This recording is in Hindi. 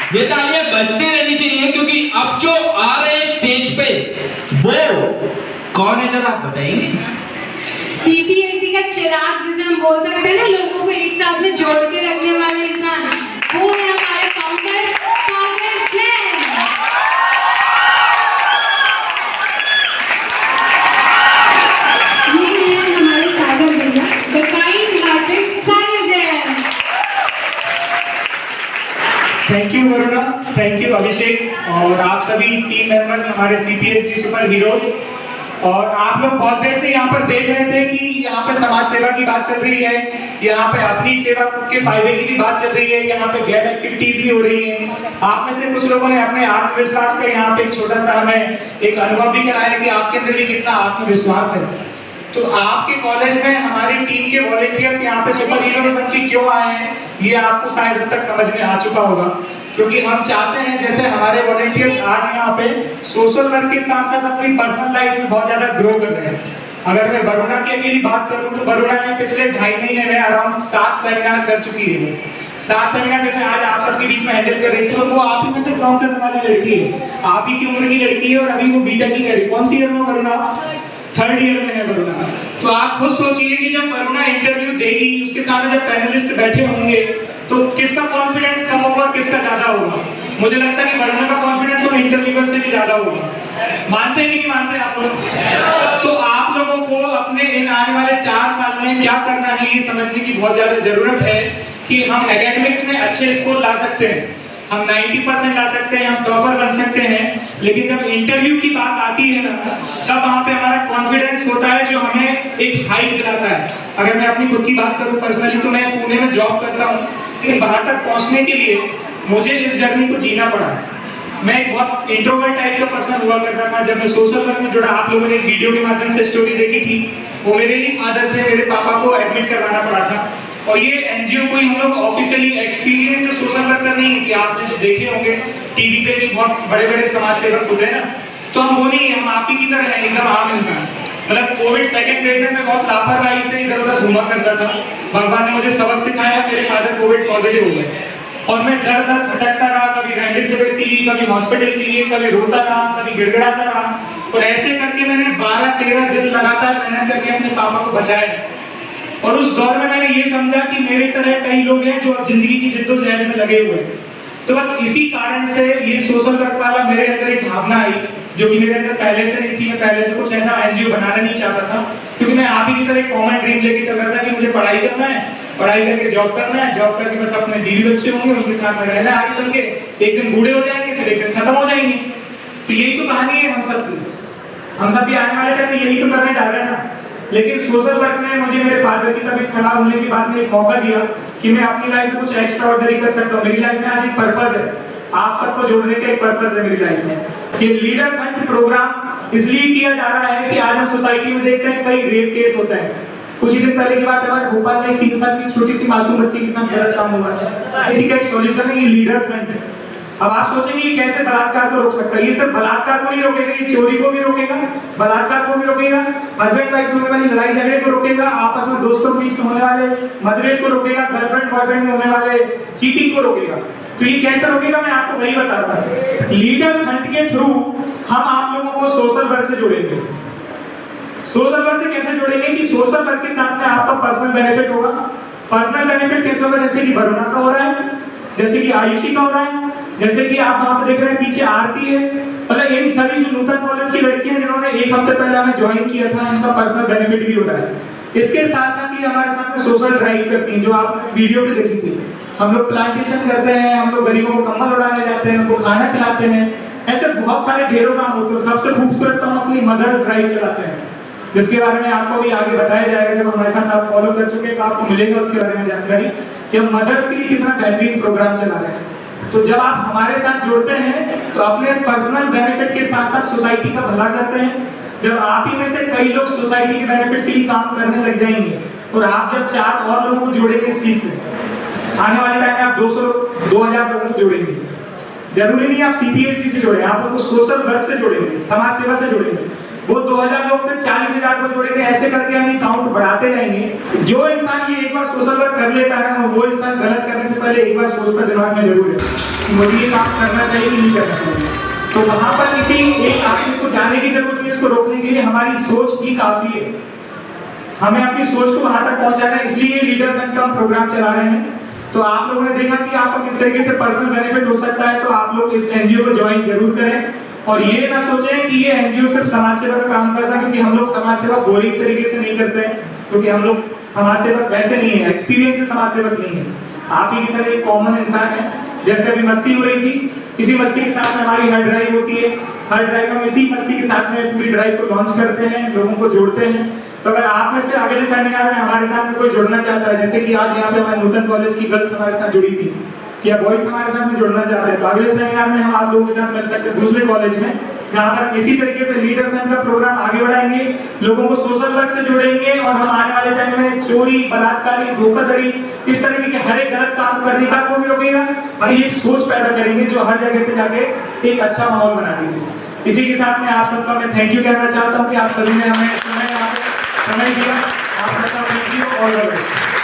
ये तालियां बजती रहनी चाहिए क्योंकि अब जो आ रहे हैं स्टेज पे वो कौन है जरा आप बताएंगे? CPSD का चिराग जिसे हम बोल सकते हैं ना, लोगों को एक साथ में जोड़ के रखने वाले इंसान, वो है हमारे फाउंडर सागर जैन। ये है हमारे सागर भैया, the kind hearted Sagar Jain. Thank you Varuna, thank you Abhishek और आप सभी टीम मेंबर्स हमारे CPSD सुपर हीरोज। और आप लोग बहुत देर से यहाँ पर देख रहे थे कि यहाँ पे समाज सेवा की बात चल रही है, यहाँ पे अपनी सेवा के फायदे की भी बात चल रही है, यहाँ पे गेम एक्टिविटीज भी हो रही है। आप में से कुछ लोगों ने अपने आत्मविश्वास का यहाँ पे एक छोटा सा हमें एक अनुभव भी कराया कि आपके अंदर भी कितना आत्मविश्वास है। तो आपके कॉलेज में हमारी टीम के वॉलंटियर्स यहाँ पे सुपर हीरो बन के क्यों आए हैं, ये आपको शायद अब तक समझ में आ चुका होगा। क्योंकि हम चाहते हैं जैसे हमारे वॉलंटियर्स आज यहाँ पे सोशल वर्क के साथ साथ अपनी पर्सनल लाइफ में बहुत ज्यादा ग्रो कर रहे हैं। अगर मैं वरुणा की अकेली बात करूँ तो वरुणा ने पिछले 2.5 महीने में अराउंड 7 सेमिनार कर चुकी है। 7 सेमिनार जैसे आज आप सबके बीच में हैंडल कर रही थी, और वो आप ही में से काम करने वाली लड़की है, आप ही की उम्र की लड़की है और अभी वो बीटेक की कर रही है। कौन सी ईयर में वरुणा? 3rd ईयर में है वरुणा। तो आप खुद सोचिए कि जब वरुणा इंटरव्यू देगी, उसके सामने जब पैनलिस्ट बैठे होंगे तो किसका कॉन्फिडेंस कम होगा, किसका ज्यादा होगा? मुझे लगता है कि वरुणा का कॉन्फिडेंस उन इंटरव्यूअर से भी ज्यादा होगा। मानते हैं कि नहीं मानते आप लोग? तो आप लोगों को अपने इन आने वाले 4 साल में क्या करना है ये समझने की बहुत ज्यादा जरूरत है कि हम एकेडमिक्स में अच्छे स्कोर ला सकते हैं, हम 90% ला सकते हैं, हम टॉपर बन सकते हैं, लेकिन जब इंटरव्यू की बात आती है ना, तब वहाँ पे हमारा कॉन्फिडेंस होता है जो हमें एक हाइट दिलाता है। अगर मैं अपनी खुद की बात करूँ पर्सनली तो मैं पुणे में जॉब करता हूँ, लेकिन वहाँ तक पहुँचने के लिए मुझे इस जर्नी को जीना पड़ा। मैं एक बहुत इंट्रोवर्ट टाइप का पर्सन हुआ करता था। जब मैं सोशल वर्क में जुड़ा, आप लोगों ने एक वीडियो के माध्यम से स्टोरी देखी थी, वो मेरे ही फादर थे, मेरे पापा को एडमिट करवाना पड़ा था। और ये एनजीओ कोई हम लोग ऑफिशियली एक्सपीरियंस सोशल वर्कर नहीं कि आपने जो देखे होंगे टीवी पे भी बहुत बड़े बड़े समाज सेवक होते हैं ना, तो हम वो नहीं है, हम आप ही की तरह हैं, एकदम आम इंसान। मतलब कोविड 2nd वेव में मैं बहुत लापरवाही से इधर उधर घूमा करता था। भगवान ने मुझे सबक सिखाया, मेरे फादर कोविड पॉजिटिव हो गए और मैं दर दर भटकता रहा, कभी रेमडेसिविर के लिए, कभी हॉस्पिटल के लिए, कभी रोता रहा, कभी गिड़गिड़ाता रहा। और ऐसे करके मैंने 12-13 दिन लगातार मेहनत करके अपने पापा को बचाया। और उस दौर में मैंने ये समझा कि मेरे तरह कई लोग हैं जो जिंदगी की जिद्दोजहद में लगे हुए हैं। तो बस इसी कारण से ये सोशल वर्क वाला मेरे अंदर एक भावना आई जो कि मेरे अंदर पहले से नहीं थी। मैं पहले से कुछ ऐसा एनजीओ बनाना नहीं चाहता था, क्योंकि मैं आप ही की तरह एक कॉमन ड्रीम लेके चल रहा था कि मुझे पढ़ाई करना है, पढ़ाई करके जॉब करना है, जॉब करके बस अपने बीवी बच्चे होंगे, उनके साथ में रहना, आगे चल के एक दिन बूढ़े हो जाएंगे, फिर एक दिन खत्म हो जाएंगे। तो यही तो कहानी है हम सब भी आने वाले टाइम में यही तो करने जा रहे हैं ना। लेकिन सोशल वर्क ने मुझे मेरे फादर की तबीयत खराब होने के बाद में एक मौका दिया कि मैं अपनी लाइफ में कुछ एक्स्ट्रा ऑर्डिनरी कर सकता हूँ। मेरी लाइफ में आज एक पर्पस है, आप सबको जोड़ने का एक पर्पस है मेरी लाइफ में। ये लीडर्स हंट प्रोग्राम इसलिए किया जा रहा है कि आज हम सोसाइटी में देखते हैं कई रेप केस होते हैं। कुछ ही दिन पहले की बात है, हमारे भोपाल में 3 साल की छोटी सी मासूम बच्ची के साथ गलत काम हुआ है। इसी का एक सॉल्यूशन है ये लीडर्स हंट। अब आप सोचेंगे ये कैसे बलात्कार को रोक सकता है? ये सिर्फ बलात्कार को नहीं रोकेगा, ये चोरी को भी रोकेगा, बलात्कार को भी रोकेगा, हस्बैंड वाइफ में होने वाली लड़ाई झगड़े को रोकेगा, आपस में दोस्तों के बीच में होने वाले मतभेद को रोकेगा, गर्लफ्रेंड बॉयफ्रेंड में होने वाले चीटिंग को रोकेगा। तो ये कैसे रोकेगा मैं आपको वही बता रहा था। लीडर्स हंट के थ्रू हम आप लोगों को सोशल वर्क से जोड़ेंगे। सोशल वर्क से कैसे जोड़ेंगे कि सोशल वर्क के साथ में आपका पर्सनल बेनिफिट होगा। पर्सनल बेनिफिट कैसे होगा? जैसे कि वरुणा का हो रहा है, जैसे कि आयुषी का हो रहा है, जैसे कि आप वहां पर देख रहे हैं पीछे आरती है, मतलब इन सभी जो नूतन कॉलेज की लड़कियां जिन्होंने 1 हफ्ते पहले हमें ज्वाइन किया था, इनका पर्सनल बेनिफिट भी हो रहा है। इसके साथ साथ ही हमारे साथ में सोशल ड्राइव करती हैं जो आप वीडियो पे देखी थी। हम लोग प्लांटेशन करते हैं, हम लोग गरीबों को कंबल उड़ाने जाते हैं, उनको खाना खिलाते हैं, ऐसे बहुत सारे ढेरों काम होते हैं। सबसे खूबसूरत काम अपनी मदर्स ड्राइव चलाते हैं, जिसके बारे में आपको भी आगे बताया जाएगा। जब हमारे साथ आप फॉलो कर चुके हैं तो आपको मिलेगा उसके बारे में जानकारी कि हम मदर्स के लिए कितना बेहतरीन प्रोग्राम चला रहे हैं। तो जब आप हमारे साथ जुड़ते हैं तो अपने पर्सनल बेनिफिट के साथ साथ सोसाइटी का भला करते हैं। जब आप ही में से कई लोग सोसाइटी के बेनिफिट के लिए काम करने लग जाएंगे और आप जब 4 और लोगों को जोड़ेंगे इस चीज से, आने वाले टाइम में आप 200-2000 लोगों को जोड़ेंगे। जरूरी नहीं आप CPSD से जोड़ें, आप उनको सोशल वर्क से जोड़ेंगे, समाज सेवा से जोड़ेंगे। वो 2000 लोग फिर 40,000 को जोड़ेंगे, ऐसे करके हम ये काउंट बढ़ाते रहेंगे। जो इंसान ये एक बार सोशल वर्क कर लेता है ना, वो इंसान गलत करने से पहले एक बार सोचता दिमाग में जरूर है कि मुझे ये काम करना चाहिए कि नहीं करना चाहिए। तो वहां पर किसी एक आदमी को जाने की जरूरत नहीं है, इसको रोकने के लिए हमारी सोच ही काफी है। हमें अपनी सोच को वहां तक पहुंचाना है, इसलिए लीडर संघ का हम प्रोग्राम चला रहे हैं। तो आप लोगों ने देखा कि आपको किस तरीके से पर्सनल बेनिफिट हो सकता है, तो आप लोग इस एनजीओ को ज्वाइन जरूर करें। और ये ना सोचें कि ये एनजीओ सिर्फ समाज सेवा का काम करता है, क्योंकि हम लोग समाज सेवा बोरिंग तरीके से नहीं करते हैं, क्योंकि हम लोग समाज सेवक वैसे नहीं है, एक्सपीरियंस से समाज सेवक नहीं है। आप ही की तरह एक कॉमन इंसान है। जैसे अभी मस्ती हो रही थी, इसी मस्ती के साथ में हमारी हर ड्राइव होती है। हर ड्राइव हम इसी मस्ती के साथ में पूरी ड्राइव को लॉन्च करते हैं, लोगों को जोड़ते हैं। तो अगर आप में से अगले सेमिनार में हमारे साथ में कोई जुड़ना चाहता है, जैसे कि आज यहाँ पे हमारे नूतन कॉलेज की गर्ल्स हमारे साथ जुड़ी थी, या बॉयज हमारे साथ में जुड़ना चाहते हैं, तो अगले सेमिनार में हम आप लोगों के साथ मिल सकते हैं दूसरे कॉलेज में, जहाँ पर इसी तरीके से लीडर संघ का प्रोग्राम आगे बढ़ाएंगे, लोगों को सोशल वर्क से जोड़ेंगे, और हम आने वाले टाइम में चोरी, बलात्कारी, धोखाधड़ी, इस तरीके के हर एक गलत काम करने का को भी रोकेगा, और ये सोच पैदा करेंगे जो हर जगह पे जाके एक अच्छा माहौल बना देंगे। इसी के साथ में आप सबका मैं थैंक यू कहना चाहता हूँ कि आप सभी ने हमें समय दिया। आप सबका thank you, all the best.